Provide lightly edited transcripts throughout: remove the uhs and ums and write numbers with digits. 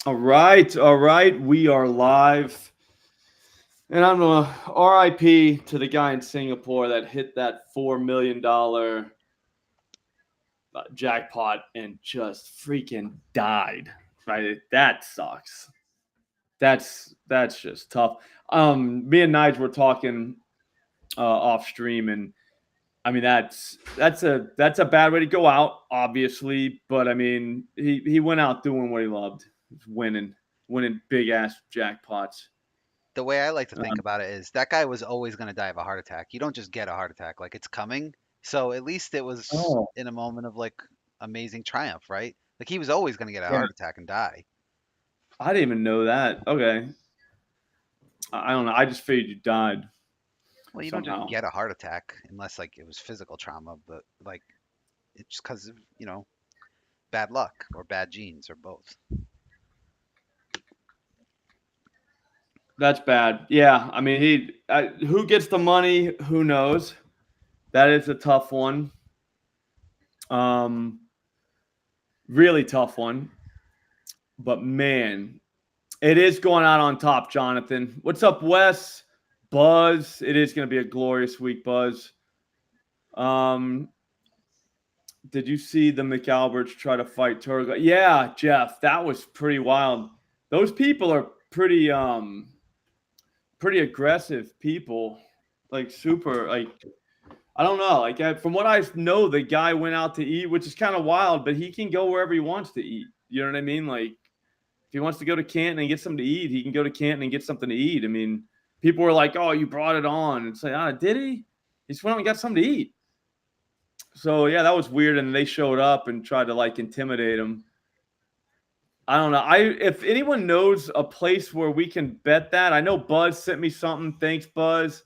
All right, all right. We are live. And I'm going to RIP to the guy in Singapore that hit that $4 million jackpot and just freaking died. Right? That sucks. That's just tough. Me and Nigel were talking off stream, and I mean that's a bad way to go out, obviously. But I mean, he went out doing what he loved, winning big ass jackpots. The way I like to think Um, about it is that guy was always going to die of a heart attack. You don't just get a heart attack, like it's coming. So at least it was oh, in a moment of like amazing triumph, right? Like he was always going to get a yeah. heart attack and die. I didn't even know that. Okay, I don't know. I just figured you died Well, you don't just somehow. get a heart attack unless like it was physical trauma, but like it's just because of, bad luck or bad genes or both. That's bad. Yeah, I mean, who gets the money? Who knows? That is a tough one. Um, really tough one. But man, it is going out on top, Jonathan. What's up, Wes? Buzz. It is going to be a glorious week, Buzz. Um, did you see the McAlberts try to fight Turgo? Yeah, Jeff, that was pretty wild. Those people are pretty aggressive people, like super like I don't know. Like from what I know, the guy went out to eat, which is kind of wild, but he can go wherever he wants to eat. You know what I mean? Like if he wants to go to Canton and get something to eat, he can go to Canton and get something to eat. I mean, people were like, "Oh, you brought it on." It's like, did he? He just went out and got something to eat. So yeah, that was weird. And they showed up and tried to like intimidate him. I don't know. If anyone knows a place where we can bet that, I know Buzz sent me something. Thanks, Buzz.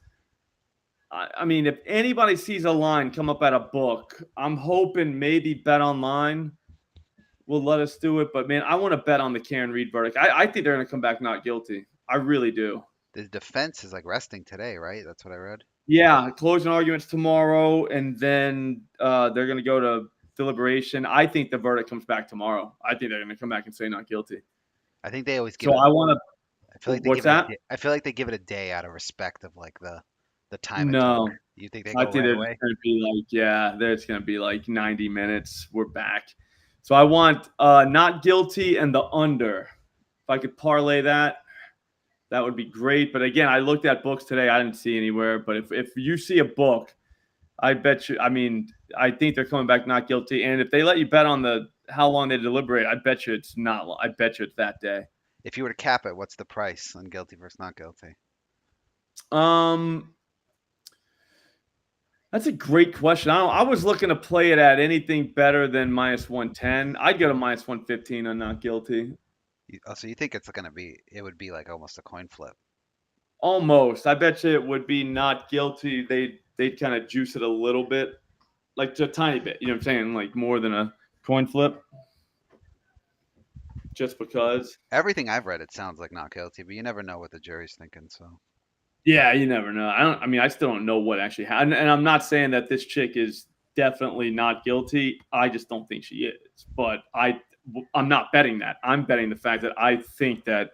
I mean, if anybody sees a line come up at a book, I'm hoping maybe Bet Online will let us do it. But man, I want to bet on the Karen Reed verdict. I think they're going to come back not guilty. I really do. The defense is like resting today, right? That's what I read. Yeah, closing arguments tomorrow, and then they're going to go to deliberation. I think the verdict comes back tomorrow. I think they're going to come back and say not guilty. I think they always give So it. I want to. I feel like they What's give it a. that? Day, I feel like they give it a day out of respect of like the time it took. No, You think they I go think right they're just away? going to be like, yeah, there's going to be like 90 minutes. We're back. So I want not guilty and the under. If I could parlay that, that would be great. But again, I looked at books today. I didn't see anywhere. But if you see a book, I bet you. I mean, I think they're coming back not guilty. And if they let you bet on the how long they deliberate, I bet you it's not. I bet you it's that day. If you were to cap it, what's the price on guilty versus not guilty? Um, that's a great question. I was looking to play it at anything better than -110. I'd go to -115 on not guilty. Oh, so you think it's gonna be? It would be like almost a coin flip. Almost. I bet you it would be not guilty. They'd kind of juice it a little bit, like just a tiny bit. You know what I'm saying? Like more than a coin flip, just because. Everything I've read, it sounds like not guilty, but you never know what the jury's thinking. So Yeah, you never know. I don't. I mean, I still don't know what actually happened. And I'm not saying that this chick is definitely not guilty. I just don't think she is. But I'm not betting that. I'm betting the fact that I think that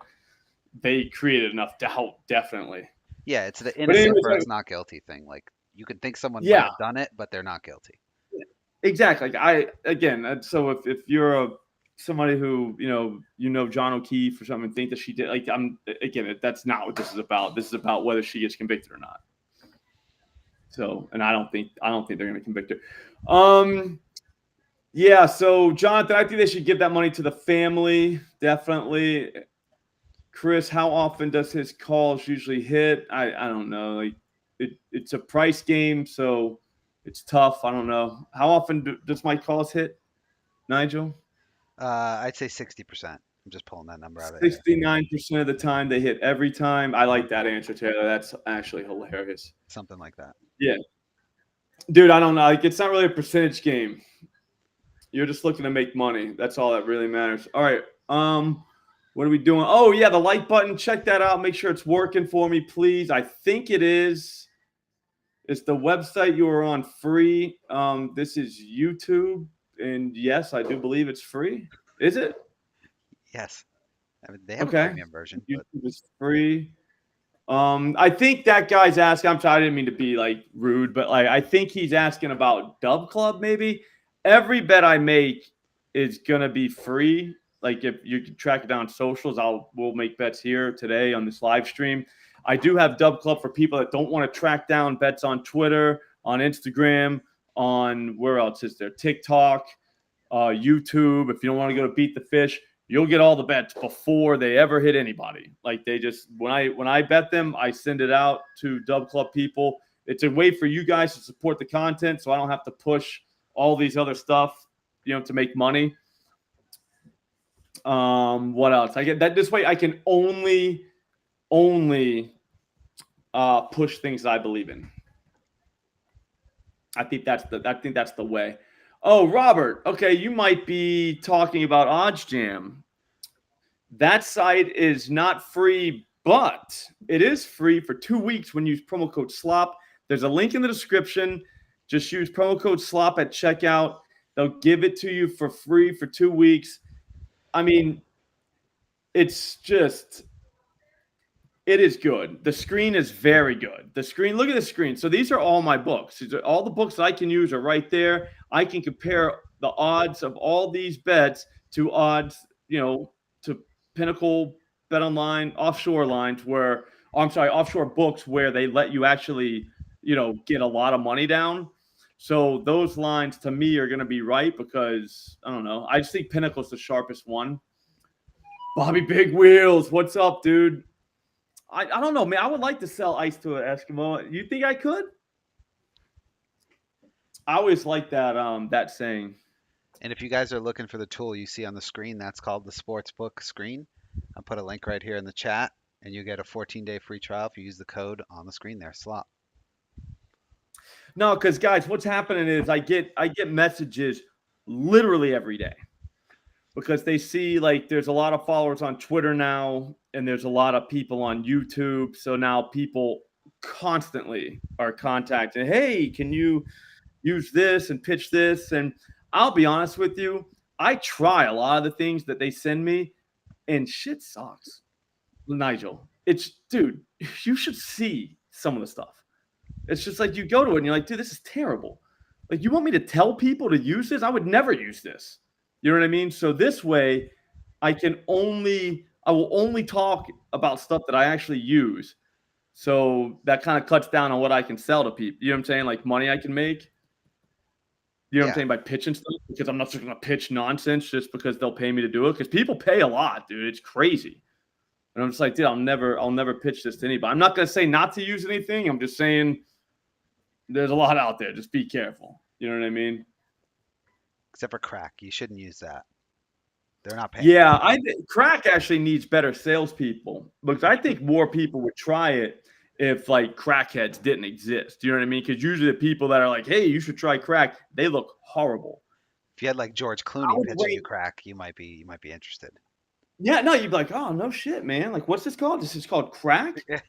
they created enough doubt. Definitely. yeah, it's the But innocent anyways, versus not guilty thing. Like you can think someone might yeah, have done it, but they're not guilty. exactly. Like I again. So if you're somebody who you know John O'Keefe or something and think that she did, like I'm again, that's not what this is about. This is about whether she gets convicted or not. So, and I don't think they're going to convict her. Yeah. So, Jonathan, I think they should give that money to the family. Definitely. Chris, how often does his calls usually hit? I don't know. Like it's a price game, so it's tough. I don't know. How often does my calls hit, Nigel? I'd say 60%. I'm just pulling that number out of the air. 69% of the time they hit every time. I like that answer, Taylor. That's actually hilarious. Something like that. Yeah. Dude, I don't know. Like, it's not really a percentage game. You're just looking to make money. That's all that really matters. All right. What are we doing? Oh, yeah, the like button. Check that out. Make sure it's working for me, please. I think it is. It's the website you are on free. This is YouTube. And yes, I do believe it's free. Is it? Yes. I mean, they have a Okay. premium version, but YouTube is free. I think that guy's asking. I'm sorry, I didn't mean to be like rude, but like I think he's asking about Dub Club. Maybe every bet I make is gonna be free. Like if you can track it down on socials, we'll make bets here today on this live stream. I do have Dub Club for people that don't want to track down bets on Twitter, on Instagram, on where else is there? TikTok, YouTube. If you don't want to go to Beat the Fish, you'll get all the bets before they ever hit anybody. Like they just when I bet them, I send it out to Dub Club people. It's a way for you guys to support the content, so I don't have to push all these other stuff, to make money. What else? I get that this way I can only push things that I believe in. I think that's the way. Oh, Robert. Okay, you might be talking about OddsJam. That site is not free, but it is free for 2 weeks when you use promo code SLOP. There's a link in the description. Just use promo code SLOP at checkout. They'll give it to you for free for 2 weeks. I mean, it's just it is good. The screen is very good. The screen, look at the screen. So these are all my books. These are all the books that I can use are right there. I can compare the odds of all these bets to odds, to Pinnacle, Bet Online, offshore lines where, offshore books where they let you actually, get a lot of money down. So those lines to me are going to be right because I don't know. I just think Pinnacle's the sharpest one. Bobby Big Wheels, what's up, dude? I don't know, man. I would like to sell ice to an Eskimo. You think I could? I always like that saying. And if you guys are looking for the tool you see on the screen, that's called the Sportsbook screen. I'll put a link right here in the chat, and you get a 14-day free trial if you use the code on the screen there, SLOP. No, because guys, what's happening is I get messages literally every day because they see like there's a lot of followers on Twitter now, and there's a lot of people on YouTube. So now people constantly are contacting, hey, can you use this and pitch this? And I'll be honest with you, I try a lot of the things that they send me, and shit sucks. Nigel, dude, you should see some of the stuff. It's just like you go to it and you're like, dude, this is terrible. Like, you want me to tell people to use this? I would never use this. You know what I mean? So this way, I will only talk about stuff that I actually use. So that kind of cuts down on what I can sell to people. You know what I'm saying? Like money I can make. You know what I'm saying? By pitching stuff, because I'm not just going to pitch nonsense just because they'll pay me to do it. Because people pay a lot, dude. It's crazy. And I'm just like, dude, I'll never pitch this to anybody. I'm not going to say not to use anything. I'm just saying there's a lot out there. Just be careful. You know what I mean? Except for crack. You shouldn't use that. They're not paying. Yeah, crack actually needs better salespeople because I think more people would try it if like crackheads didn't exist. You know what I mean? Because usually the people that are like, hey, you should try crack, they look horrible. If you had like George Clooney pitching you crack, you might be interested. Yeah, no, you'd be like, oh, no shit, man. Like, what's this called? This is called crack? Yeah.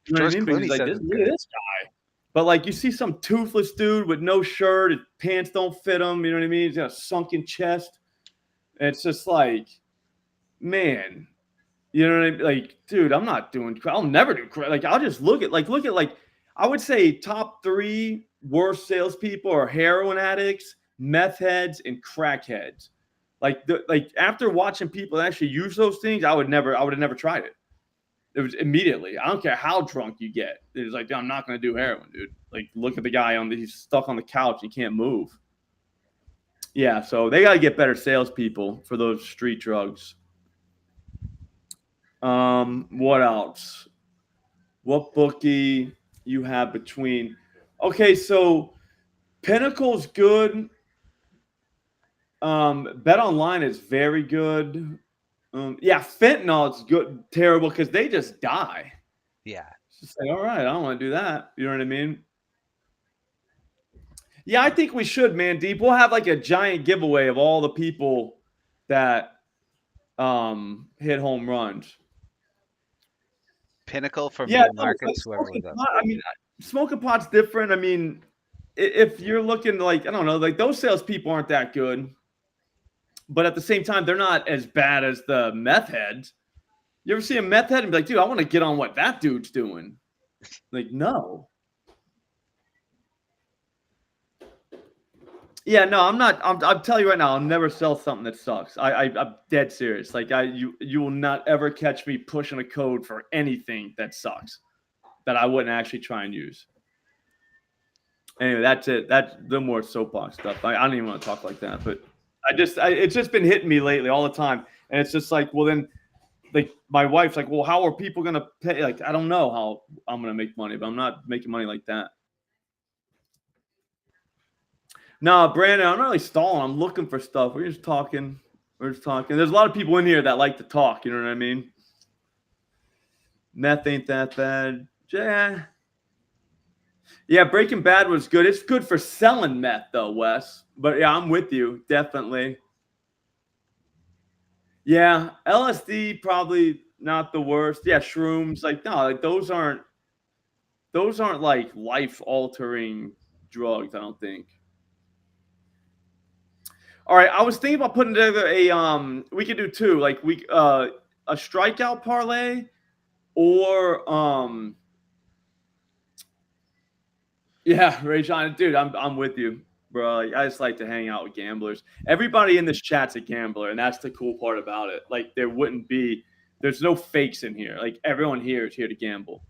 You know what I mean? Because like, look at this guy. But like, you see some toothless dude with no shirt, his pants don't fit him. You know what I mean? He's got a sunken chest. And it's just like, man, you know what I mean? Like, dude, I'm not doing. I'll never do crack. Like, I'll just look at. I would say top 3 worst salespeople are heroin addicts, meth heads, and crackheads. Like after watching people actually use those things, I would have never tried it. It was immediately. I don't care how drunk you get. It's like, I'm not going to do heroin, dude. Like, look at the guy he's stuck on the couch. He can't move. Yeah, so they got to get better salespeople for those street drugs. What else? What bookie you have between? Okay, so Pinnacle's good. Bet Online is very good. Fentanyl is good, terrible because they just die. Yeah. It's just like, all right, I don't want to do that. You know what I mean? Yeah, I think we should, man. Deep. We'll have like a giant giveaway of all the people that hit home runs. Pinnacle for middle markets, whoever was up. I mean, smoking pot's different. I mean, if you're looking like, I don't know, like those salespeople aren't that good. But at the same time, they're not as bad as the meth heads. You ever see a meth head and be like, dude, I want to get on what that dude's doing? Like, no. Yeah, no, I'm not. I'm telling you right now, I'll never sell something that sucks. I'm dead serious. Like, you will not ever catch me pushing a code for anything that sucks that I wouldn't actually try and use. Anyway, that's it. That's the more soapbox stuff. I don't even want to talk like that, but it's just been hitting me lately all the time, and it's just like, well, then, like my wife's like, well, how are people gonna pay? Like, I don't know how I'm gonna make money, but I'm not making money like that. No, Brandon, I'm not really stalling. I'm looking for stuff. We're just talking. We're just talking. There's a lot of people in here that like to talk. You know what I mean? Meth ain't that bad. Yeah. Yeah, Breaking Bad was good. It's good for selling meth, though, Wes. But yeah, I'm with you. Definitely. Yeah, LSD probably not the worst. Yeah, shrooms. Like, no, like those aren't like life altering drugs, I don't think. All right, I was thinking about putting together we could do two, like a strikeout parlay or yeah, Ray John, dude, I'm with you, bro. Like, I just like to hang out with gamblers. Everybody in this chat's a gambler, and that's the cool part about it. Like, there's no fakes in here. Like, everyone here is here to gamble.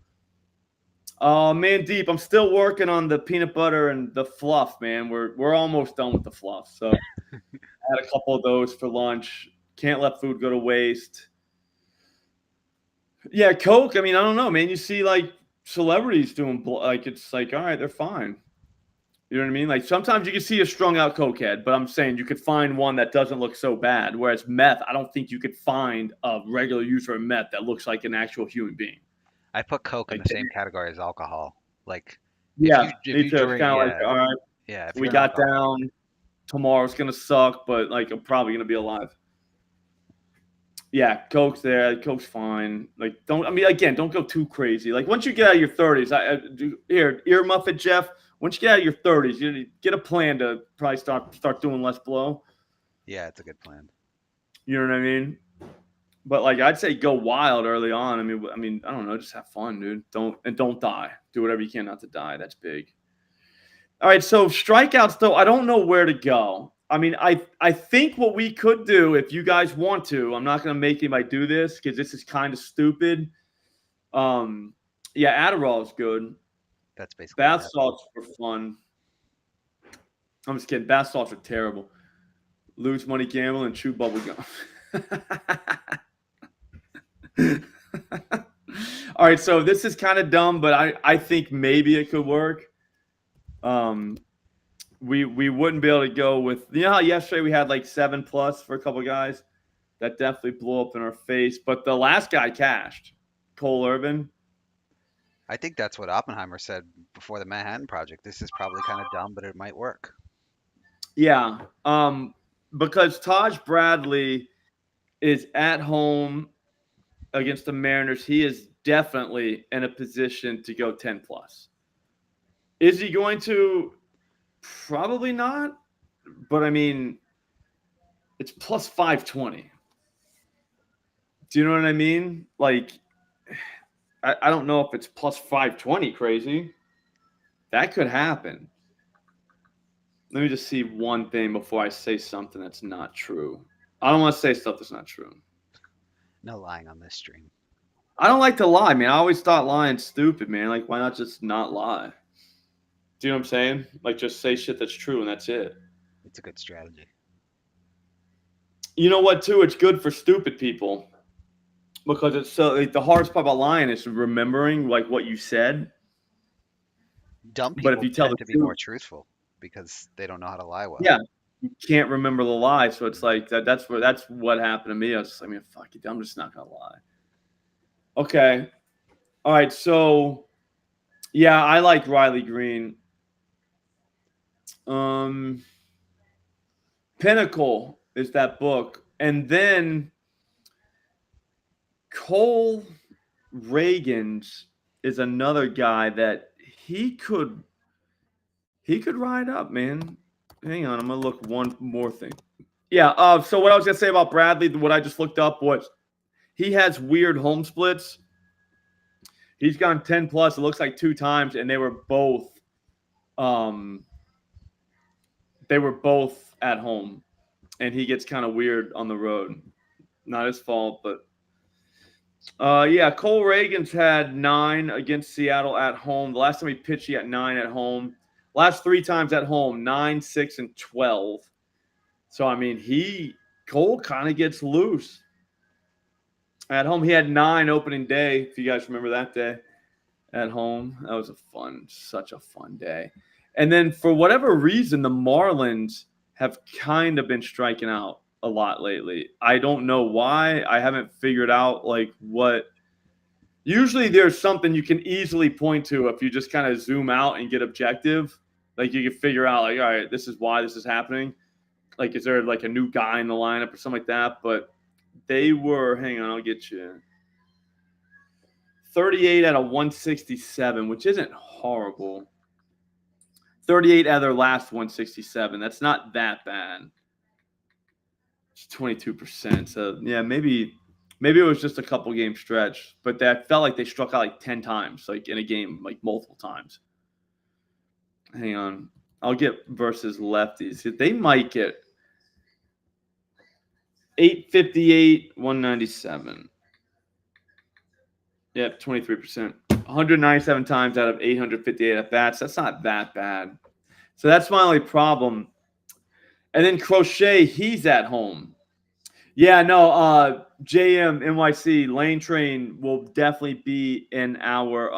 Man, Deep, I'm still working on the peanut butter and the fluff, man. We're almost done with the fluff. So I had a couple of those for lunch. Can't let food go to waste. Yeah, Coke. I mean, I don't know, man. You see like celebrities doing like it's like, all right, they're fine. You know what I mean? Like sometimes you can see a strung out cokehead, but I'm saying you could find one that doesn't look so bad. Whereas meth, I don't think you could find a regular user of meth that looks like an actual human being. I put Coke in Like, the same category as alcohol. Like yeah, if me you too. It's drink, kind of like, yeah, all right, yeah. If we you're an got alcoholic, down. Tomorrow's gonna suck, but like I'm probably gonna be alive. Yeah, Coke's there. Coke's fine. Like, don't. I mean, again, don't go too crazy. Like, once you get out of your 30s, here, earmuff it, Jeff. Once you get out of your 30s, you get a plan to probably start doing less blow. yeah, it's a good plan. You know what I mean? But like, I'd say go wild early on. I mean, I don't know, just have fun, dude. Don't die. Do whatever you can not to die. That's big. All right, so strikeouts though, I don't know where to go. I mean, I think what we could do if you guys want to, I'm not going to make anybody do this because this is kind of stupid. Yeah, Adderall is good. That's basically Bath meth. salts are fun. I'm just kidding. Bath salts are terrible. Lose money gambling and chew bubble gum. All right, so this is kind of dumb, but I think maybe it could work. We wouldn't be able to go with, you know how yesterday we had like 7+ for a couple of guys? That definitely blew up in our face. But the last guy cashed, Cole Irvin. I think that's what Oppenheimer said before the Manhattan Project. This is probably kind of dumb, but it might work. Yeah. Because Taj Bradley is at home against the Mariners. He is definitely in a position to go 10+. Is he going to? Probably not. But I mean, it's plus 520. Do you know what I mean? Like, I don't know if it's plus 520 crazy. That could happen. Let me just see one thing before I say something that's not true. I don't want to say stuff that's not true. No lying on this stream. I don't like to lie, man. I always thought lying stupid, man. Like, why not just not lie? Do you know what I'm saying? Like, just say shit that's true and that's it. It's a good strategy. You know what, too? It's good for stupid people. Because it's so like, the hardest part about lying is remembering like what you said. Dumb But if people you tell tend the to be truth, more truthful because they don't know how to lie well. yeah, you can't remember the lie. So it's like that's what happened to me. I was just, I mean, fuck it, I'm just not gonna lie. Okay, all right. So yeah, I like Riley Green. Pinnacle is that book, and then Cole Reagan's is another guy that he could ride up, man. Hang on, I'm gonna look one more thing. Yeah. So what I was gonna say about Bradley, what I just looked up was he has weird home splits. He's gone 10 plus. It looks like 2 times, and they were both at home, and he gets kind of weird on the road. Not his fault, but yeah, Cole Reagan's had 9 against Seattle at home. The last time he pitched, he had 9 at home. Last 3 times at home, 9, 6, and 12. So I mean, Cole kind of gets loose at home. He had 9 opening day. If you guys remember that day at home, that was such a fun day. And then for whatever reason, the Marlins have kind of been striking out a lot lately. I don't know why. I haven't figured out like what. Usually there's something you can easily point to if you just kind of zoom out and get objective. Like you can figure out like, all right, this is why this is happening. Like, is there like a new guy in the lineup or something like that? But they were, hang on, I'll get you. 38 out of 167, which isn't horrible. 38 out of their last 167. That's not that bad. It's 22%. So yeah, maybe it was just a couple game stretch, but that felt like they struck out like 10 times, like in a game, like multiple times. Hang on. I'll get versus lefties. They might get 858, 197. Yep, 23%. 197 times out of 858 at bats. That's not that bad. So that's my only problem. And then Crochet, he's at home. Yeah, no, JM NYC Lane Train will definitely be in our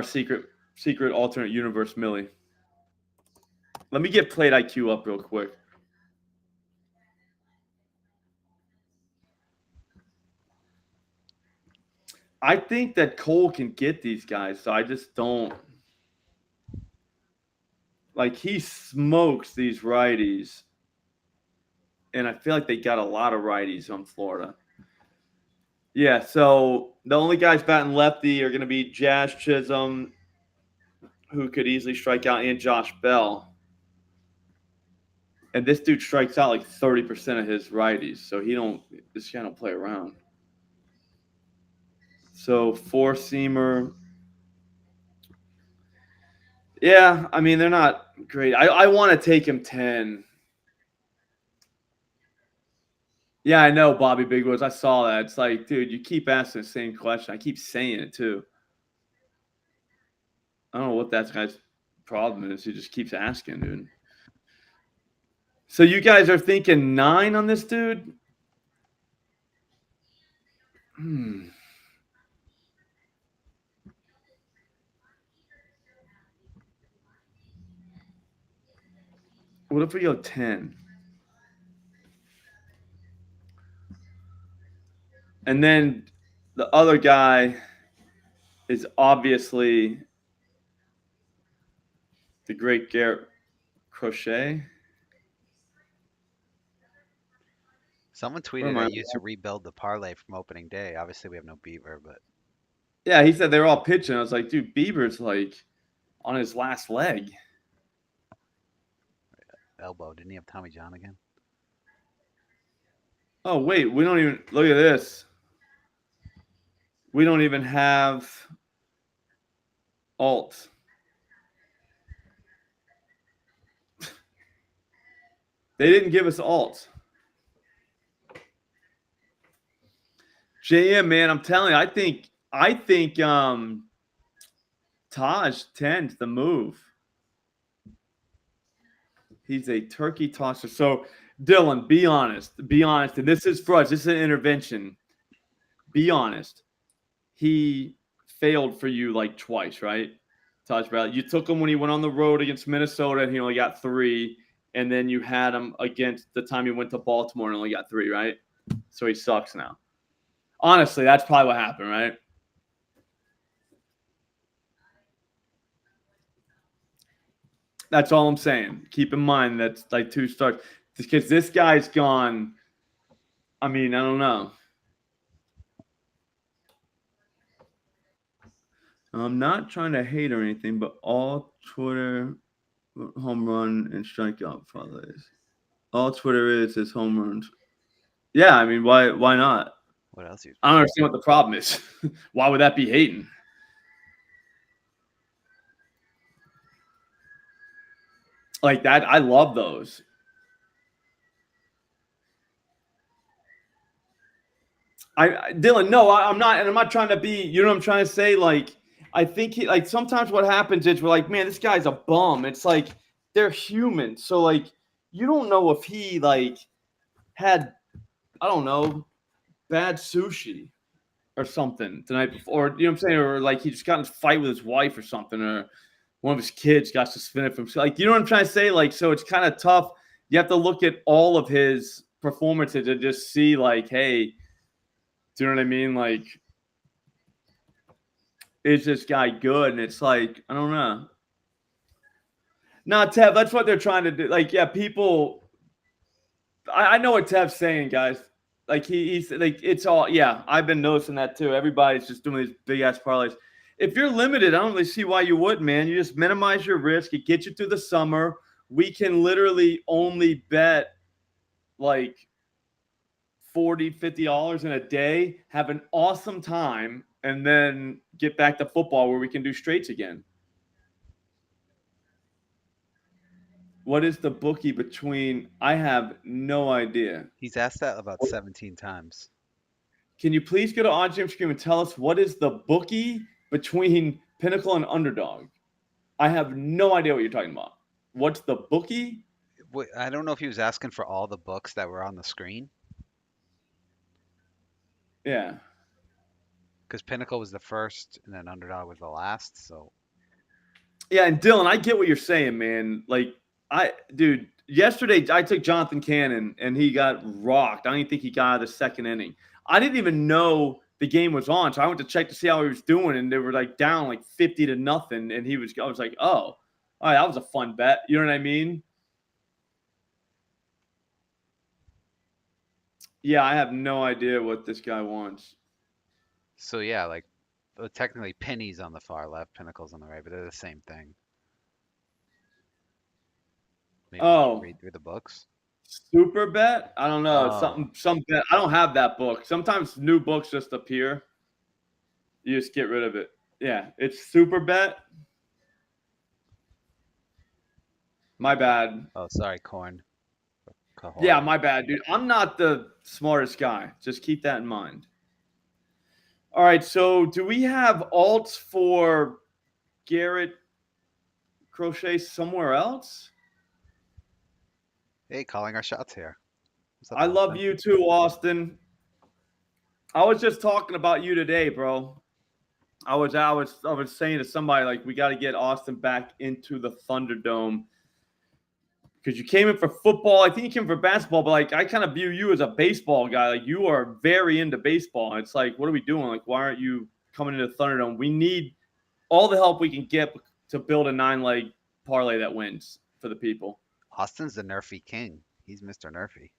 secret alternate universe Millie. Let me get Plate IQ up real quick. I think that Cole can get these guys, so I just don't. Like, he smokes these righties. And I feel like they got a lot of righties on Florida. Yeah, so the only guys batting lefty are going to be Jazz Chisholm, who could easily strike out, and Josh Bell. And this dude strikes out like 30% of his righties, so this guy don't play around. So 4-seamer. Yeah, I mean, they're not great. I want to take him 10. Yeah, I know, Bobby Big Woods. I saw that. It's like, dude, you keep asking the same question. I keep saying it, too. I don't know what that guy's problem is. He just keeps asking, dude. So you guys are thinking 9 on this dude? What if we go 10? And then the other guy is obviously the great Garrett Crochet. Someone tweeted at you to rebuild the parlay from opening day. Obviously, we have no Bieber, but yeah, he said they were all pitching. I was like, dude, Bieber's like on his last leg. elbow. Didn't he have Tommy John again? Oh, wait, we don't even look at this. We don't even have alt. They didn't give us alt. JM, man, I'm telling you, I think Taj 10's the move. He's a turkey tosser. So, Dylan, be honest. Be honest. And this is for us. This is an intervention. Be honest. He failed for you like twice, right? Taj Bradley. You took him when he went on the road against Minnesota and he only got 3. And then you had him against the time he went to Baltimore and only got 3, right? So he sucks now. Honestly, that's probably what happened, right? That's all I'm saying. Keep in mind that's like 2 starts. Because this guy's gone. I mean, I don't know. I'm not trying to hate or anything, but all Twitter home run and strikeout parlays. All Twitter is home runs. Yeah, I mean, why not? What else you? I don't understand what the problem is. Why would that be hating? Like that, I love those. Dylan, no, I'm not, and I'm not trying to be. You know what I'm trying to say? Like, I think like sometimes what happens is we're like, man, this guy's a bum. It's like they're human, so like you don't know if he like had, I don't know, bad sushi or something the night before. You know what I'm saying? Or like he just got in a fight with his wife or something, or one of his kids got suspended from, like, you know what I'm trying to say? Like, so it's kind of tough. You have to look at all of his performances and just see, like, hey, do you know what I mean? Like, is this guy good? And it's like, I don't know. No, Tev, that's what they're trying to do. Like, yeah, people. I know what Tev's saying, guys. Like he's like it's all, yeah. I've been noticing that too. Everybody's just doing these big ass parlays. If you're limited, I don't really see why you wouldn't, man. You just minimize your risk. It gets you through the summer. We can literally only bet like $40, $50 in a day, have an awesome time, and then get back to football where we can do straights again. What is the bookie between? I have no idea. He's asked that about 17 times. Can you please go to OddsJam Scream and tell us what is the bookie between Pinnacle and Underdog? I have no idea what you're talking about. What's the bookie? I don't know if he was asking for all the books that were on the screen. Yeah. Because Pinnacle was the first and then Underdog was the last. So Yeah, and Dylan, I get what you're saying, man. Like, dude, yesterday I took Jonathan Cannon and he got rocked. I don't even think he got out of the second inning. I didn't even know the game was on, so I went to check to see how he was doing, and they were like down like 50-0, and I was like, oh, all right, that was a fun bet. You know what I mean? Yeah, I have no idea what this guy wants. So yeah, like technically Penny's on the far left, Pinnacle's on the right, but they're the same thing. Maybe you can Oh, read through the books. super bet? I don't know. Oh, Some bet. I don't have that book. Sometimes new books just appear. You just get rid of it. Yeah, it's super bet. My bad. oh, sorry, Corn. Yeah, Cahora. my bad, dude. I'm not the smartest guy. Just keep that in mind. All right, so do we have alts for Garrett Crochet somewhere else? Hey, calling our shots here. What's up, I love Austin? you too, Austin. I was just talking about you today, bro. I was saying to somebody, like, we got to get Austin back into the Thunderdome because you came in for football. I think you came for basketball, but like I kind of view you as a baseball guy. Like you are very into baseball. And it's like, what are we doing? Like, why aren't you coming into the Thunderdome? We need all the help we can get to build a 9-leg parlay that wins for the people. Austin's the Nerfy king. He's Mr. Nerfy.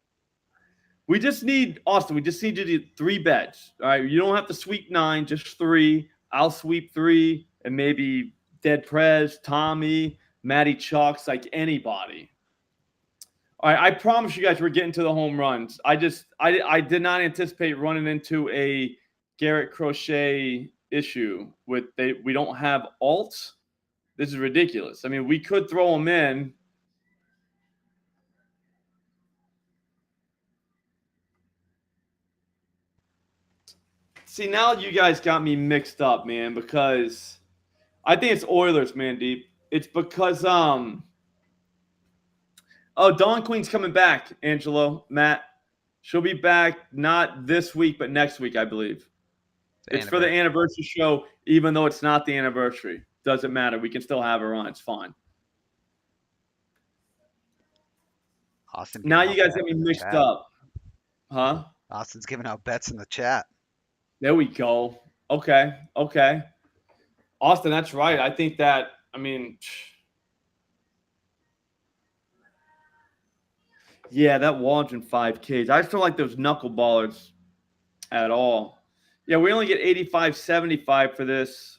We just need Austin. We just need you to do 3 bets. All right, you don't have to sweep 9, just 3. I'll sweep 3, and maybe Dead Prez, Tommy, Matty Chalks, like anybody. All right, I promise you guys we're getting to the home runs. I did not anticipate running into a Garrett Crochet issue with we don't have alts. This is ridiculous. I mean, we could throw them in. See, now you guys got me mixed up, man, because I think it's Oilers, man, deep. It's because oh, Dawn Queen's coming back, Angelo, Matt. She'll be back not this week, but next week, I believe. It's for the anniversary show, even though it's not the anniversary. Doesn't matter. We can still have her on. It's fine. Austin. Now you guys got me mixed up. Huh? Austin's giving out bets in the chat. There we go. Okay. Okay. Austin, that's right. I think that, I mean, yeah, that Waldron 5Ks. I just don't like those knuckleballers at all. Yeah, we only get 85.75 for this.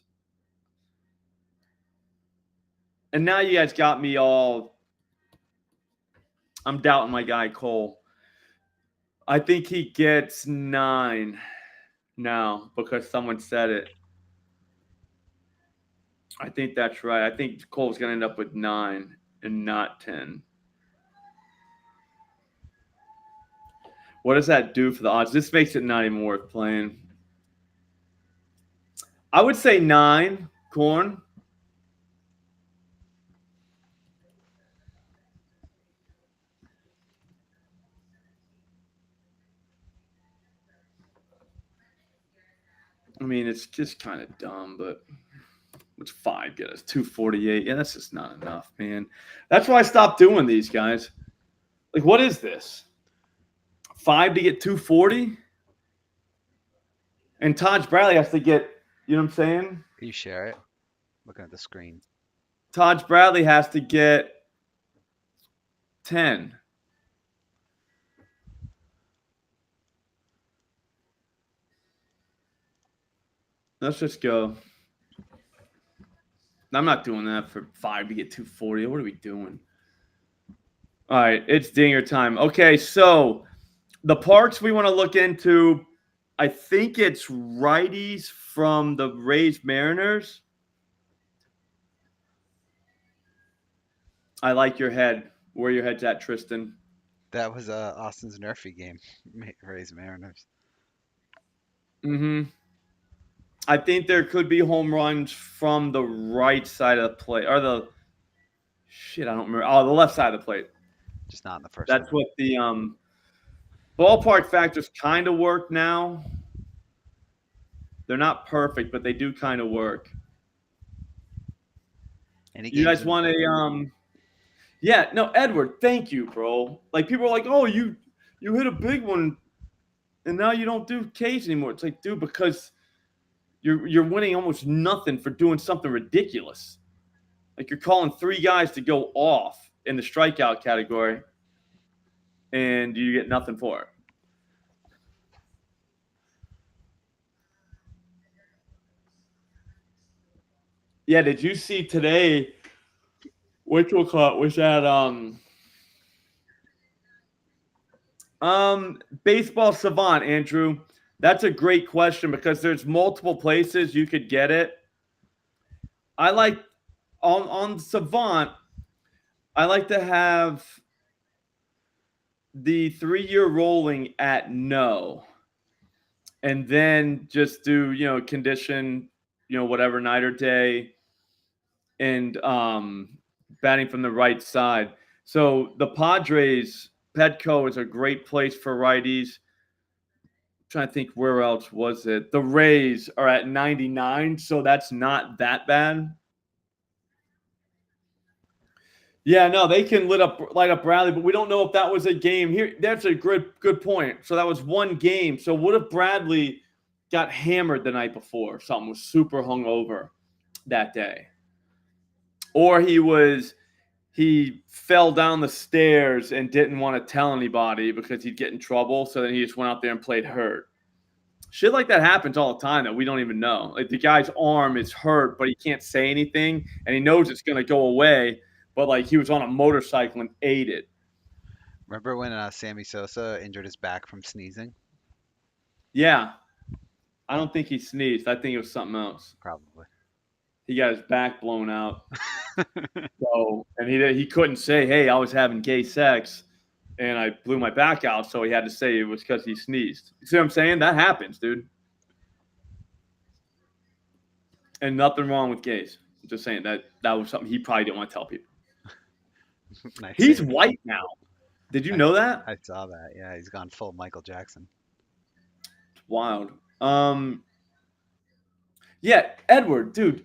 And now you guys got me all. I'm doubting my guy Cole. I think he gets 9 now because someone said it. I think that's right. I think Cole's going to end up with 9 and not 10. What does that do for the odds? This makes it not even worth playing. I would say 9, Corn. I mean, it's just kind of dumb, but what's 5 get us? 248. Yeah, that's just not enough, man. That's why I stopped doing these, guys. Like, what is this? 5 to get 240? And Taj Bradley has to get, you know what I'm saying? You share it. Looking at the screen. Taj Bradley has to get 10. Let's just go. I'm not doing that for 5 to get 240. What are we doing? All right, it's dinger time. Okay, so the parks we want to look into, I think it's righties from the Rays Mariners. I like your head. Where your head's at, Tristan. That was Austin's Nerfy game. Rays Mariners. Mm-hmm. I think there could be home runs from the right side of the plate. Or the I don't remember. Oh, the left side of the plate. Just not in the first. That's what the ballpark factors kind of work now. They're not perfect, but they do kind of work. You guys want a Yeah, no, Edward, thank you, bro. Like, people are like, "Oh, you hit a big one and now you don't do Ks anymore." It's like, dude, because you're winning almost nothing for doing something ridiculous. Like, you're calling 3 guys to go off in the strikeout category and you get nothing for it. Yeah, did you see today which was that Baseball Savant, Andrew? That's a great question because there's multiple places you could get it. I like on Savant, I like to have the 3-year rolling at no. And then just do, condition, whatever night or day, and batting from the right side. So the Padres, Petco is a great place for righties. I'm trying to think where else was it. The Rays are at 99, so that's not that bad. Yeah, no, they can light up Bradley, but we don't know if that was a game here. That's a good point. So that was one game. So what if Bradley got hammered the night before? Something was super hungover that day, or he fell down the stairs and didn't want to tell anybody because he'd get in trouble. So then he just went out there and played hurt. Shit like that happens all the time that we don't even know. Like, the guy's arm is hurt, but he can't say anything, and he knows it's going to go away. But, like, he was on a motorcycle and ate it. Remember when Sammy Sosa injured his back from sneezing? Yeah. I don't think he sneezed. I think it was something else. Probably. He got his back blown out. And he couldn't say, "Hey, I was having gay sex and I blew my back out." So he had to say it was because he sneezed. You see what I'm saying? That happens, dude. And nothing wrong with gays. I'm just saying that was something he probably didn't want to tell people. Nice He's save. white now. Did you know that? I saw that. Yeah, he's gone full Michael Jackson. It's wild. Yeah, Edward, dude,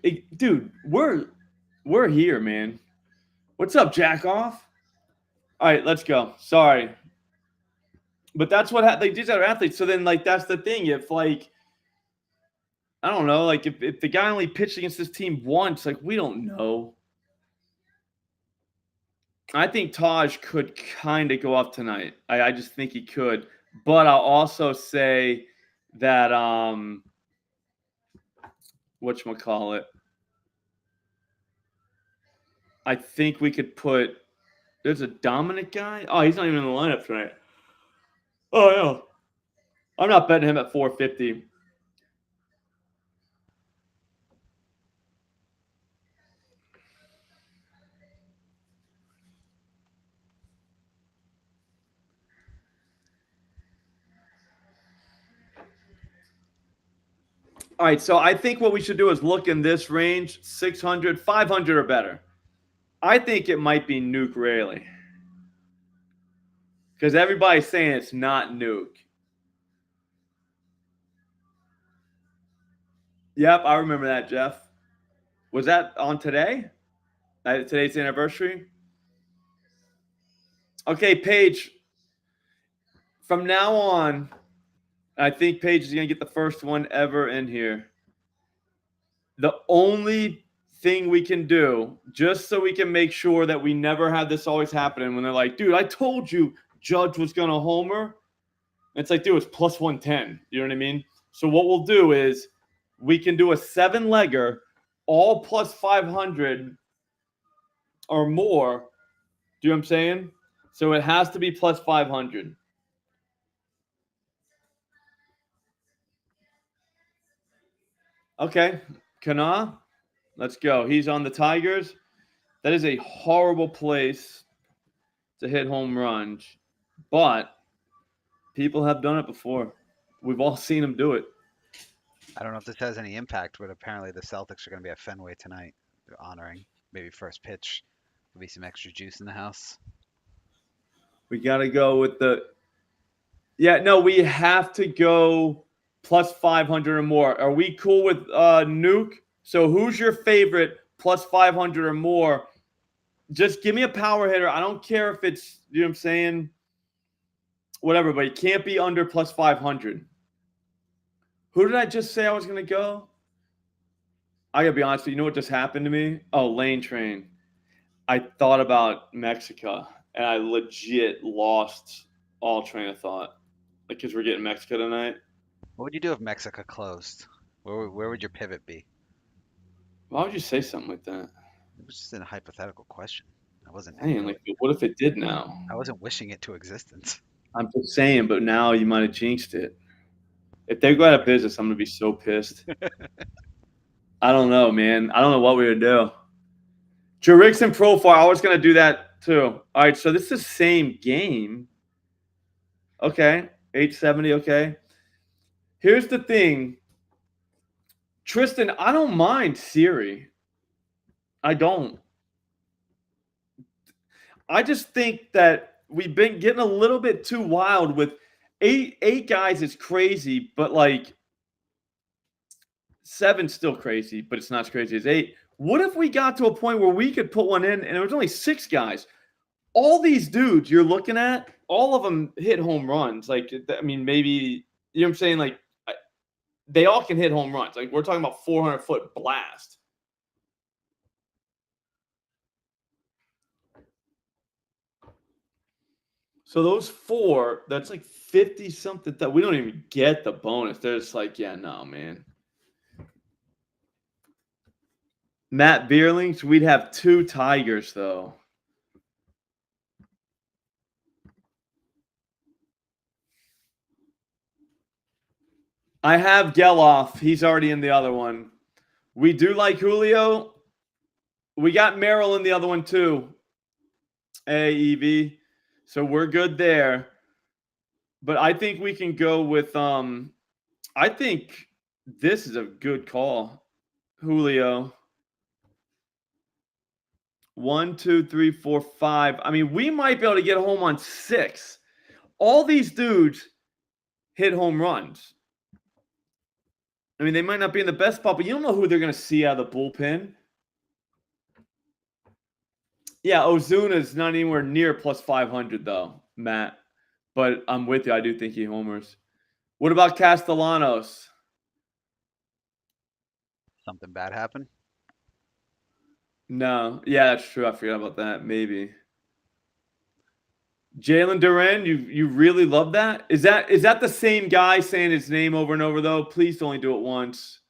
we're here, man. What's up, jack off? All right, let's go. Sorry. But that's what they did to other athletes. So then, like, that's the thing. If, like, I don't know, like, if the guy only pitched against this team once, like, we don't know. I think Taj could kind of go off tonight. I just think he could. But I'll also say that whatchamacallit, I think we could put – there's a Dominic guy. Oh, he's not even in the lineup tonight. Oh yeah. I'm not betting him at 450. All right, so I think what we should do is look in this range, 600, 500 or better. I think it might be Nuke Rayleigh. Because everybody's saying it's not Nuke. Yep, I remember that, Jeff. Was that on today? Today's anniversary? Okay, Paige. From now on, I think Paige is going to get the first one ever in here. The only thing we can do, just so we can make sure that we never have this always happening when they're like, dude, I told you Judge was going to homer. It's like, dude, it's plus 110. You know what I mean? So what we'll do is we can do a 7-legger, all plus 500 or more. Do you know what I'm saying? So it has to be plus 500. Okay. Kana, let's go. He's on the Tigers. That is a horrible place to hit home runs, but people have done it before. We've all seen them do it. I don't know if this has any impact, but apparently the Celtics are going to be at Fenway tonight. They're honoring maybe first pitch. There'll be some extra juice in the house. We got to go with the. Yeah, no, we have to go plus 500 or more. Are we cool with Nuke? So who's your favorite plus 500 or more? Just give me a power hitter. I don't care if it's, you know what I'm saying? Whatever, but it can't be under plus 500. Who did I just say I was going to go? I got to be honest with you. You know what just happened to me? Oh, Lane Train. I thought about Mexico, and I legit lost all train of thought. Like, because we're getting Mexico tonight. What would you do if Mexico closed? Where would your pivot be? Why would you say something like that? It was just a hypothetical question. I wasn't. Dang, like, what if it did now? I wasn't wishing it to existence. I'm just saying, but now you might have jinxed it. If they go out of business, I'm going to be so pissed. I don't know, man. I don't know what we would do. Jurickson Profile, I was going to do that too. All right, so this is the same game. Okay, 870, okay. Here's the thing. Tristan, I don't mind Siri. I don't. I just think that we've been getting a little bit too wild with eight guys is crazy, but like 7's still crazy, but it's not as crazy as 8. What if we got to a point where we could put one in and there was only 6 guys? All these dudes you're looking at, all of them hit home runs. Like, I mean, maybe, you know what I'm saying? Like, they all can hit home runs. Like, we're talking about 400-foot blast. So those 4, that's like 50-something. That we don't even get the bonus. They're just like, yeah, no, man. Matt Bierlings, we'd have 2 Tigers, though. I have Geloff. He's already in the other one. We do like Julio. We got Merrill in the other one, too. AEV. So we're good there. But I think we can go with I think this is a good call. Julio. 1, 2, 3, 4, 5. I mean, we might be able to get home on 6. All these dudes hit home runs. I mean, they might not be in the best spot, but you don't know who they're going to see out of the bullpen. Yeah, Ozuna's not anywhere near plus 500, though, Matt. But I'm with you. I do think he homers. What about Castellanos? Something bad happened? No. Yeah, that's true. I forgot about that. Maybe. Jalen Duran, you really love that? Is that the same guy saying his name over and over, though? Please only do it once.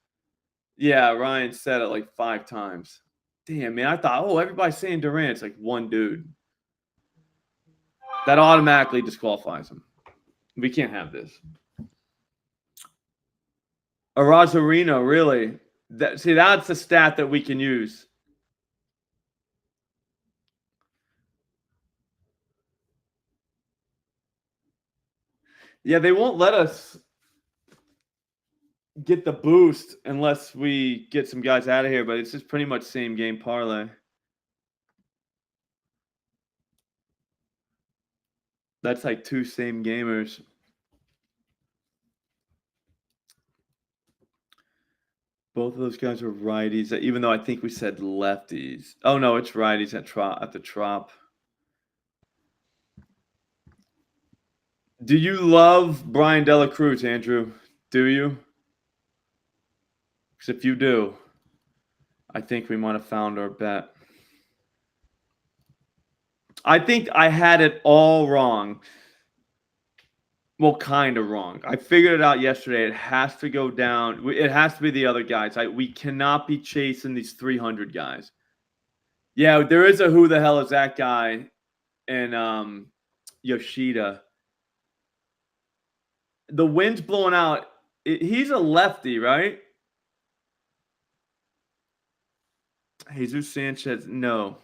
Yeah, Ryan said it like 5 times. Damn, man. I thought, everybody's saying Duran. It's like one dude. That automatically disqualifies him. We can't have this. Arozarino, really? See, that's a stat that we can use. Yeah, they won't let us get the boost unless we get some guys out of here, but it's just pretty much same game parlay. That's like 2 same gamers. Both of those guys are righties, even though I think we said lefties. Oh no, it's righties at the Trop. Do you love Brian Dela Cruz, Andrew? Do you? Because if you do, I think we might have found our bet. I think I had it all wrong. Well, kind of wrong. I figured it out yesterday. It has to go down. It has to be the other guys. We cannot be chasing these 300 guys. Yeah, there is a who the hell is that guy and Yoshida. The wind's blowing out. He's a lefty, right? Jesus Sanchez. No.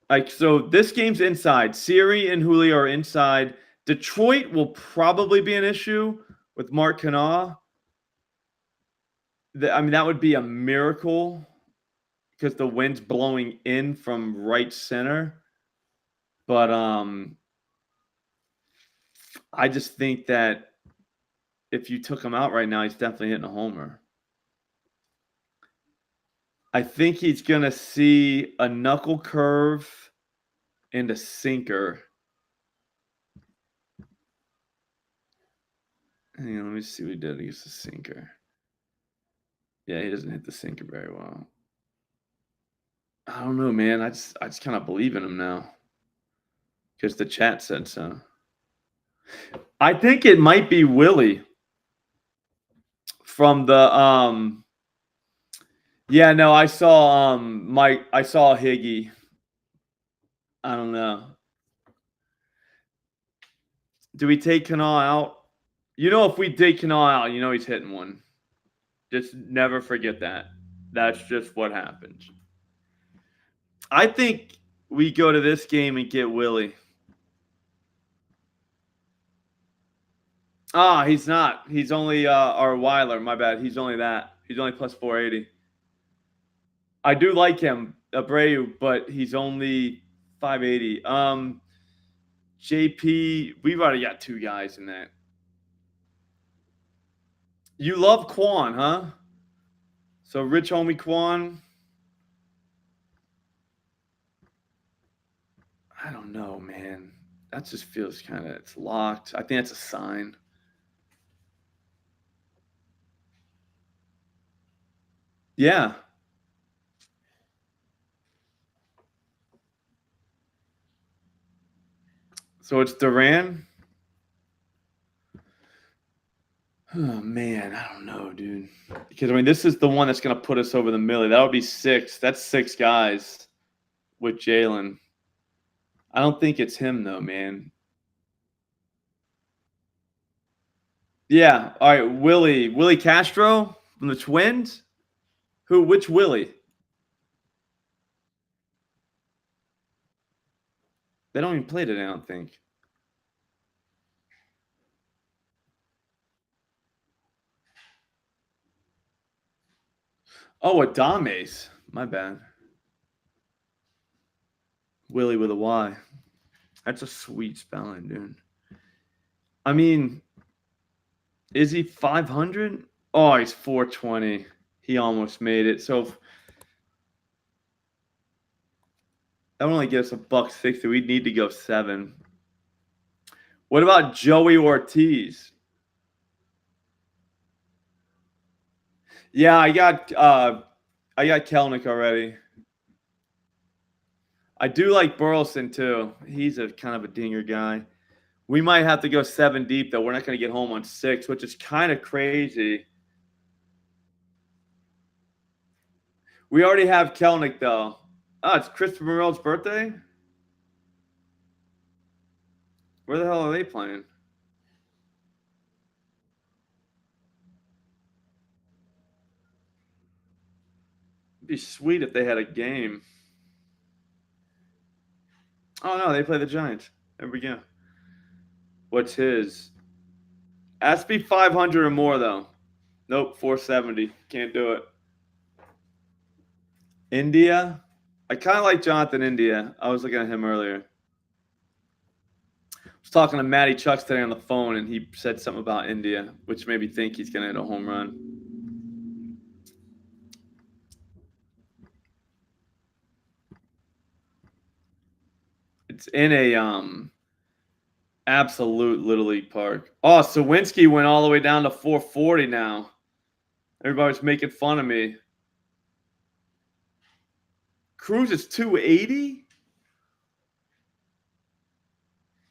Like, so this game's inside. Siri and Julio are inside. Detroit will probably be an issue with Mark Canaugh. I mean, that would be a miracle because the wind's blowing in from right center. But I just think that if you took him out right now, he's definitely hitting a homer. I think he's going to see a knuckle curve and a sinker. Hang on, let me see what he did against the sinker. Yeah, he doesn't hit the sinker very well. I don't know, man. I just kind of believe in him now because the chat said so. I think it might be Willie from the yeah, no, I saw Mike. I saw Higgy. I don't know. Do we take Canaugh out? You know, if we take Canaugh out, you know he's hitting one. Just never forget that. That's just what happens. I think we go to this game and get Willie. Ah, he's not. He's only our Weiler. My bad. He's only that. He's only plus 480. I do like him, Abreu, but he's only 580. JP, we've already got 2 guys in that. You love Quan, huh? So rich homie Quan. I don't know, man. That just feels kind of, it's locked. I think that's a sign. Yeah. So it's Duran. Oh, man. I don't know, dude. Because, I mean, this is the one that's going to put us over the millie. That would be 6. That's 6 guys with Jalen. I don't think it's him, though, man. Yeah. All right. Willie Castro from the Twins? Who? Which Willie? They don't even play today, I don't think. Oh, Adames. My bad. Willie with a Y. That's a sweet spelling, dude. I mean, is he 500? Oh, he's 420. He almost made it. So that would only get us $1.60. We'd need to go 7. What about Joey Ortiz? Yeah, I got Kelnick already. I do like Burleson too. He's a kind of a dinger guy. We might have to go 7 deep though. We're not going to get home on 6, which is kind of crazy. We already have Kelnick though. Oh, it's Christopher Morel's birthday? Where the hell are they playing? It'd be sweet if they had a game. Oh, no, they play the Giants. There we go. What's his? Has to be 500 or more, though. Nope, 470. Can't do it. India? I kind of like Jonathan India. I was looking at him earlier. I was talking to Matty Chucks today on the phone, and he said something about India, which made me think he's going to hit a home run. It's in a absolute Little League park. Oh, Sawinski went all the way down to 440 now. Everybody's making fun of me. Cruz is 280?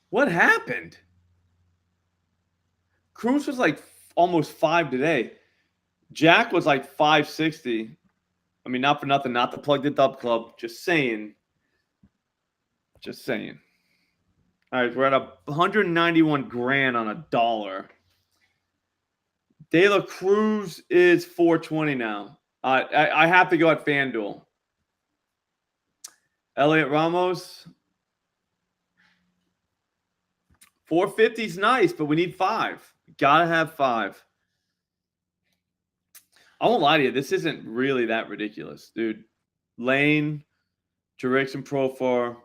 What happened? Cruz was like almost 5 today. Jack was like 560. I mean, not for nothing, not to plug the Dub Club. Just saying. Just saying. All right, we're at 191 grand on a dollar. De La Cruz is 420 now. I have to go at FanDuel. Elliot Ramos. 450 is nice, but we need 5. Gotta have 5. I won't lie to you. This isn't really that ridiculous, dude. Lane, Jurickson Profar,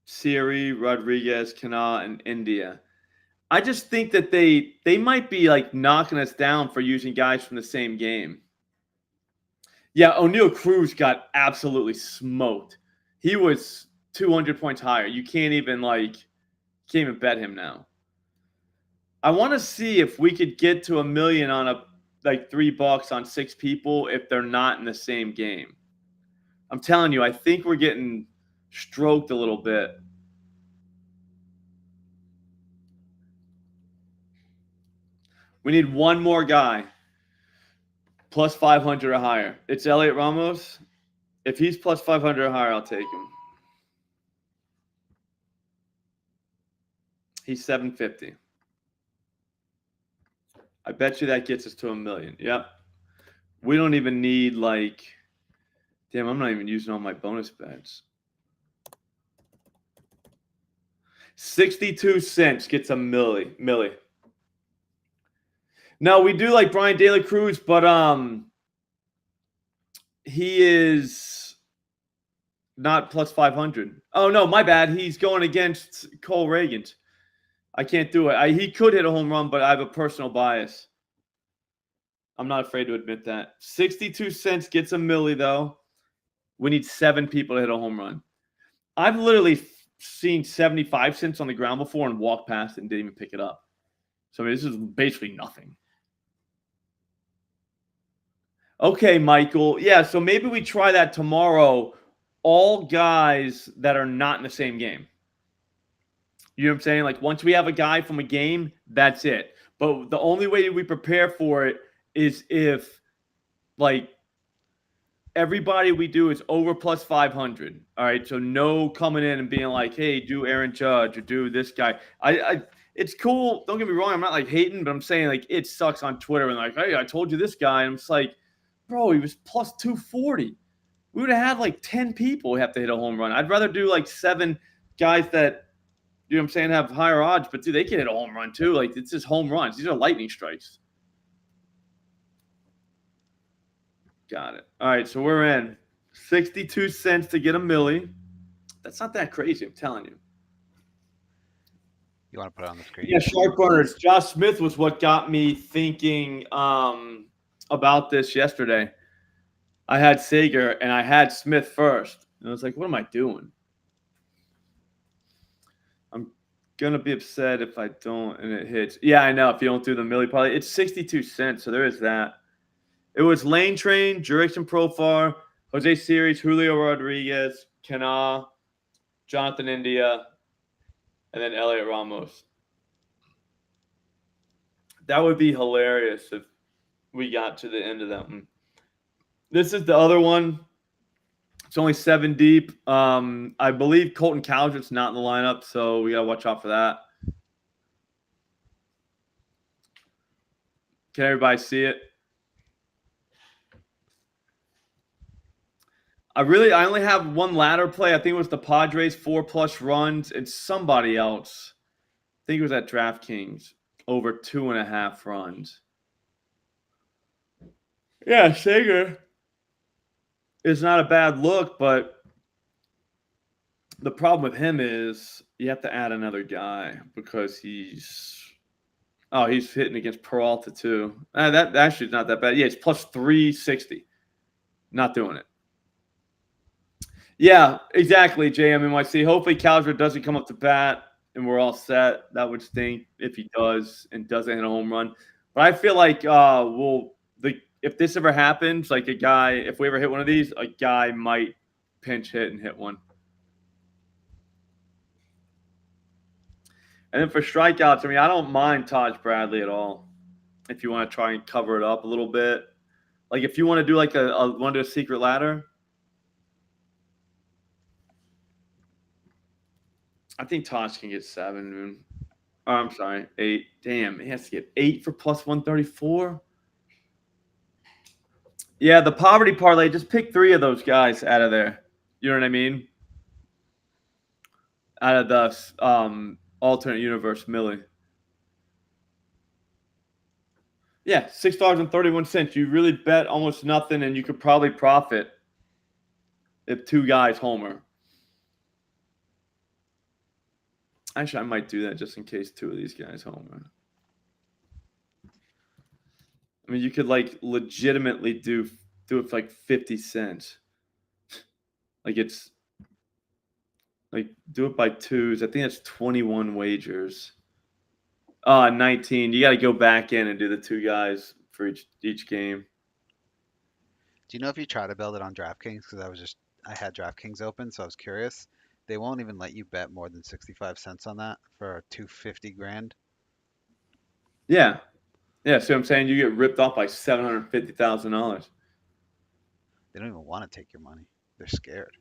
Siri, Rodriguez, Kana, and India. I just think that they might be like knocking us down for using guys from the same game. Yeah, O'Neal Cruz got absolutely smoked. He was 200 points higher. You can't even bet him now. I want to see if we could get to $1 million on $3 on 6 people if they're not in the same game. I'm telling you, I think we're getting stroked a little bit. We need one more guy. Plus 500 or higher. It's Elliot Ramos. If he's plus 500 or higher, I'll take him. He's 750. I bet you that gets us to $1 million. Yep. We don't even need damn, I'm not even using all my bonus bets. 62 cents gets a milli. No, we do like Brian De La Cruz, but he is not plus 500. Oh, no, my bad. He's going against Cole Reagan. I can't do it. He could hit a home run, but I have a personal bias. I'm not afraid to admit that. 62 cents gets a milli, though. We need 7 people to hit a home run. I've literally seen 75 cents on the ground before and walked past it and didn't even pick it up. So, I mean, this is basically nothing. Okay, Michael. Yeah, so maybe we try that tomorrow. All guys that are not in the same game. You know what I'm saying? Like, once we have a guy from a game, that's it. But the only way we prepare for it is if, everybody we do is over plus 500. All right, so no coming in and being like, hey, do Aaron Judge or do this guy. It's cool. Don't get me wrong. I'm not, hating, but I'm saying, it sucks on Twitter and, hey, I told you this guy. And I'm just like, bro, he was plus 240. We would have had 10 people have to hit a home run. I'd rather do 7 guys that, you know what I'm saying, have higher odds, but dude, they can hit a home run too. It's just home runs. These are lightning strikes. Got it. All right, so we're in 62 cents to get a milli. That's not that crazy, I'm telling you. You want to put it on the screen? Yeah, sharp burners. Josh Smith was what got me thinking about this yesterday. I had Sager and I had Smith first. And I was like, what am I doing? I'm going to be upset if I don't and it hits. Yeah, I know. If you don't do the milli parlay. It's 62 cents, so there is that. It was Lane Train, Jurickson Profar, Jose Siri, Julio Rodriguez, Kana, Jonathan India, and then Elliot Ramos. That would be hilarious if we got to the end of that one. This is the other one. It's only 7 deep. I believe Colton Cowdrip's not in the lineup, so we got to watch out for that. Can everybody see it? I only have one ladder play. I think it was the Padres 4+ runs and somebody else. I think it was at DraftKings over 2.5 runs. Yeah, Sager is not a bad look, but the problem with him is you have to add another guy because he's hitting against Peralta too. That actually is not that bad. Yeah, it's plus 360. Not doing it. Yeah, exactly, JMNYC. Hopefully Calger doesn't come up to bat and we're all set. That would stink if he does and doesn't hit a home run. But I feel like if this ever happens, like if we ever hit one of these, a guy might pinch hit and hit one. And then for strikeouts, I mean, I don't mind Taj Bradley at all. If you want to try and cover it up a little bit, like if you want to do like want to do a secret ladder, I think Taj can get 7. Oh, I'm sorry, 8. Damn, he has to get 8 for plus 134. Yeah, the poverty parlay, just pick 3 of those guys out of there. You know what I mean? Out of the alternate universe, Millie. Yeah, $6.31. You really bet almost nothing, and you could probably profit if 2 guys homer. Actually, I might do that just in case 2 of these guys homer. I mean, you could like legitimately do it for like 50 cents. Like it's like do it by 2s. I think that's 21 wagers. 19. You got to go back in and do the 2 guys for each game. Do you know if you try to build it on DraftKings? Because I had DraftKings open, so I was curious. They won't even let you bet more than 65 cents on that for 250 grand. Yeah. Yeah, see what I'm saying? You get ripped off by $750,000. They don't even want to take your money. They're scared.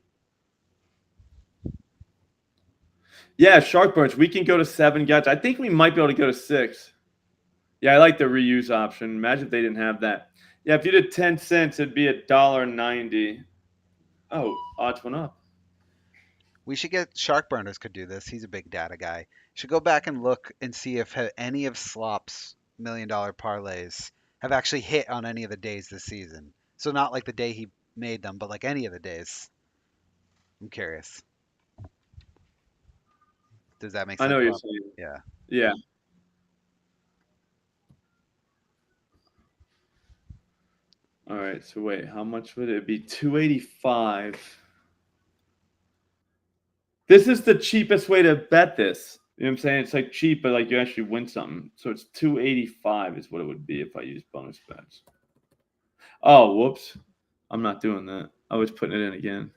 Yeah, Shark Bunch. We can go to 7 guys. I think we might be able to go to 6. Yeah, I like the reuse option. Imagine if they didn't have that. Yeah, if you did 10 cents, it'd be $1.90. Oh, odds went up. We should get Shark Burners could do this. He's a big data guy. Should go back and look and see if any of Slop's $1 million parlays have actually hit on any of the days this season. So not like the day he made them, but like any of the days. I'm curious. Does that make sense? I know what you're saying. Yeah. Yeah. All right. So wait, how much would it be? 285. This is the cheapest way to bet this. You know what I'm saying? It's like cheap, but like you actually win something. So it's 285 is what it would be if I use bonus bets. Oh, whoops. I'm not doing that. I was putting it in again.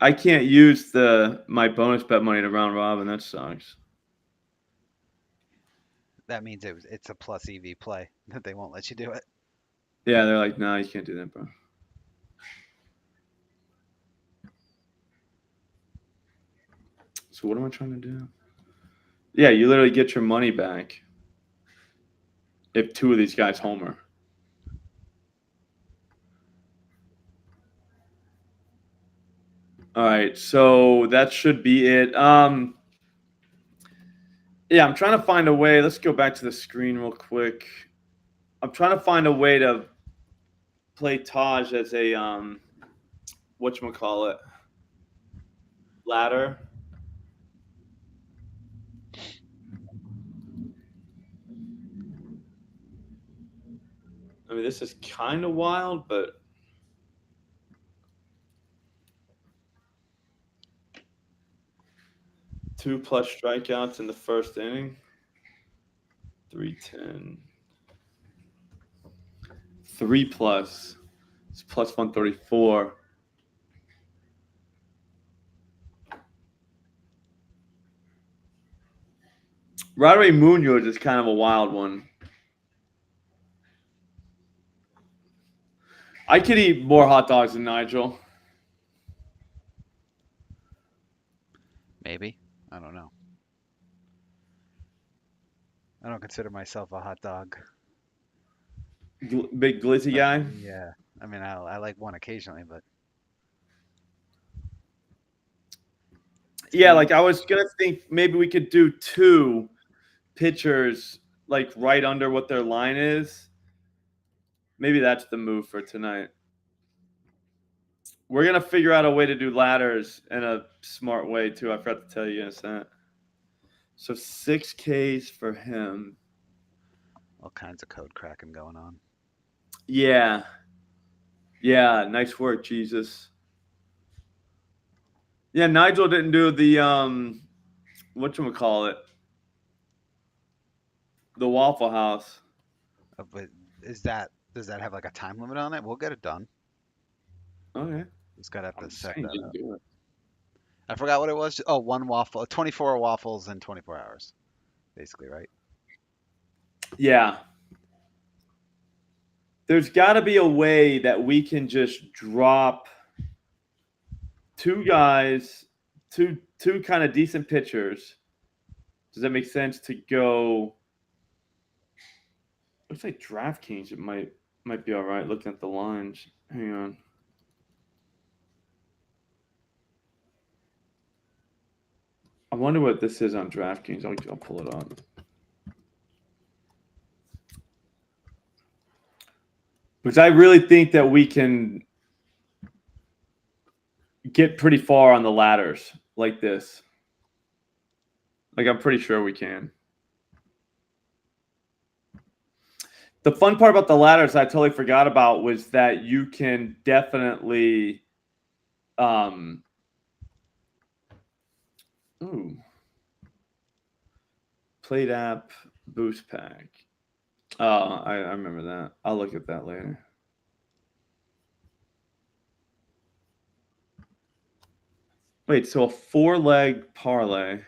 I can't use my bonus bet money to round robin. That sucks. That means it's a plus EV play that they won't let you do it. Yeah, they're like, nah, you can't do that, bro. So what am I trying to do? Yeah, you literally get your money back if 2 of these guys homer. All right, so that should be it. Yeah, I'm trying to find a way. Let's go back to the screen real quick. I'm trying to find a way to play Taj as a whatchamacallit, ladder. I mean, this is kind of wild, but two plus strikeouts in the first inning. 310. 3 plus. It's plus 134. Rodway Munoz is kind of a wild one. I could eat more hot dogs than Nigel. Maybe. I don't know. consider myself a hot dog. Big glizzy But guy. yeah, I mean, I like one occasionally, but Yeah, like I was gonna think maybe we could do 2 pitchers like right under what their line is. Maybe that's the move for tonight. We're gonna figure out a way to do ladders in a smart way too. I forgot to tell you guys that. So 6Ks for him. all kinds of code cracking going on. Yeah. Yeah, nice work, Jesus. Yeah, Nigel didn't do the whatchamacallit? The Waffle House. But does that have like a time limit on it? We'll get it done. Okay. Just gotta have I'm to just set saying that you didn't up. do it. I forgot what it was. Oh, one waffle, 24 waffles in 24 hours, basically, right? Yeah. There's gotta be a way that we can just drop 2 guys, two kind of decent pitchers. Does that make sense to go? Looks like DraftKings. It might be all right. Looking at the lines. Hang on. I wonder what this is on DraftKings. I'll pull it up. Because I really think that we can get pretty far on the ladders like this. Like I'm pretty sure we can. The fun part about the ladders I totally forgot about was that you can definitely ooh, plate app boost pack. Oh, I remember that. I'll look at that later. Wait, so a 4-leg parlay.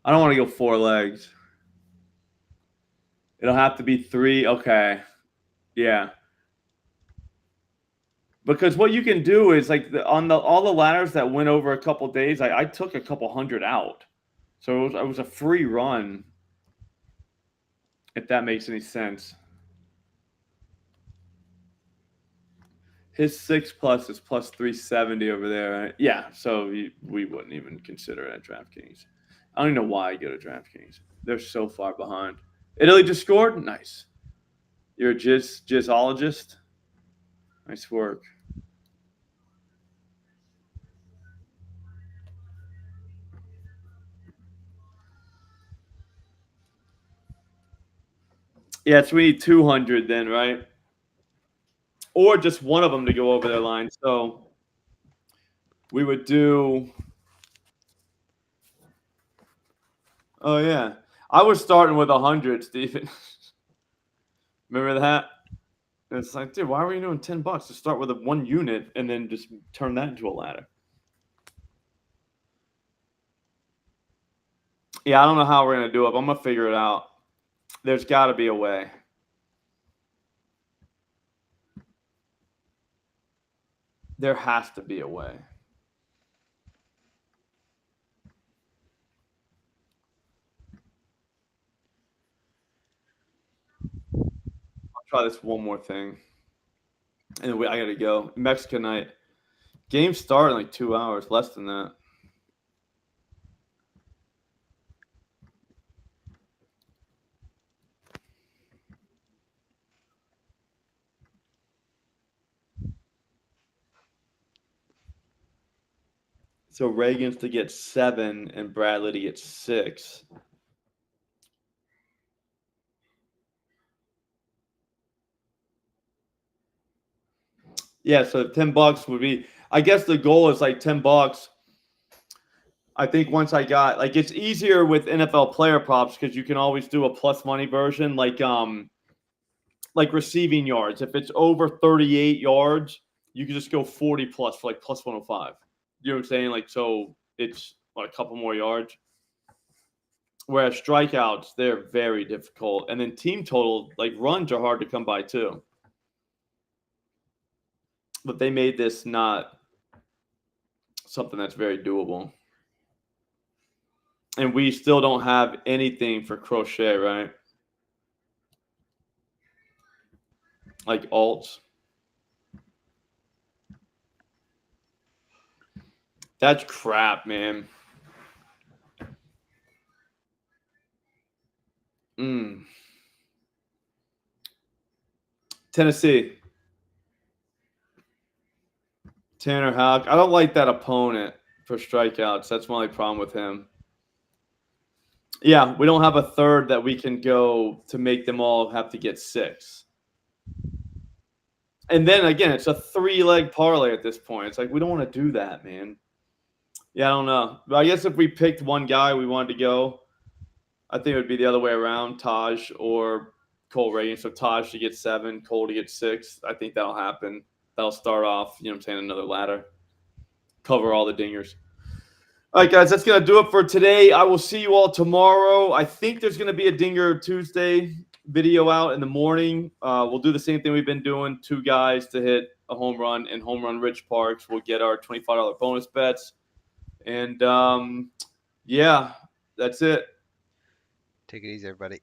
I don't want to go 4 legs. It'll have to be 3. Okay. Yeah. Because what you can do is like on all the ladders that went over a couple days, I took a couple hundred out. So it was a free run, if that makes any sense. His 6+ is plus 370 over there. Right? Yeah, so we wouldn't even consider it at DraftKings. I don't even know why I go to DraftKings. They're so far behind. Italy just scored? Nice. You're a jizzologist? Nice work. Yeah, so we need 200 then, right? Or just one of them to go over their line. So we would do. Oh yeah, I was starting with 100, Stephen. Remember that? It's like, dude, why were you doing $10 to start with a 1 unit and then just turn that into a ladder? Yeah, I don't know how we're gonna do it, but I'm gonna figure it out. There's got to be a way. There has to be a way. I'll try this one more thing. And I got to go. Mexican night. Game start in like 2 hours, less than that. So Reagan's to get 7 and Bradley to get 6. Yeah, so $10 would be. I guess the goal is like $10. I think once I got like it's easier with NFL player props because you can always do a plus money version like receiving yards. If it's over 38 yards, you can just go 40 plus for like plus 105. You know what I'm saying? Like so it's like a couple more yards. Whereas strikeouts, they're very difficult. And then team total, like runs are hard to come by too. But they made this not something that's very doable. And we still don't have anything for Crochet, right? like alts. That's crap, man. Tennessee. Tanner Houck. I don't like that opponent for strikeouts. That's my only problem with him. Yeah, we don't have a third that we can go to make them all have to get 6. And then again, it's a 3-leg parlay at this point. It's like we don't want to do that, man. Yeah, I don't know. But I guess if we picked one guy we wanted to go, I think it would be the other way around, Taj or Cole Reagan. So Taj to get 7, Cole to get 6. I think that'll happen. That'll start off, you know what I'm saying, another ladder. Cover all the dingers. All right, guys, that's going to do it for today. I will see you all tomorrow. I think there's going to be a Dinger Tuesday video out in the morning. We'll do the same thing we've been doing. 2 guys to hit a home run and home run Rich Parks. We'll get our $25 bonus bets. And, yeah, that's it. Take it easy, everybody.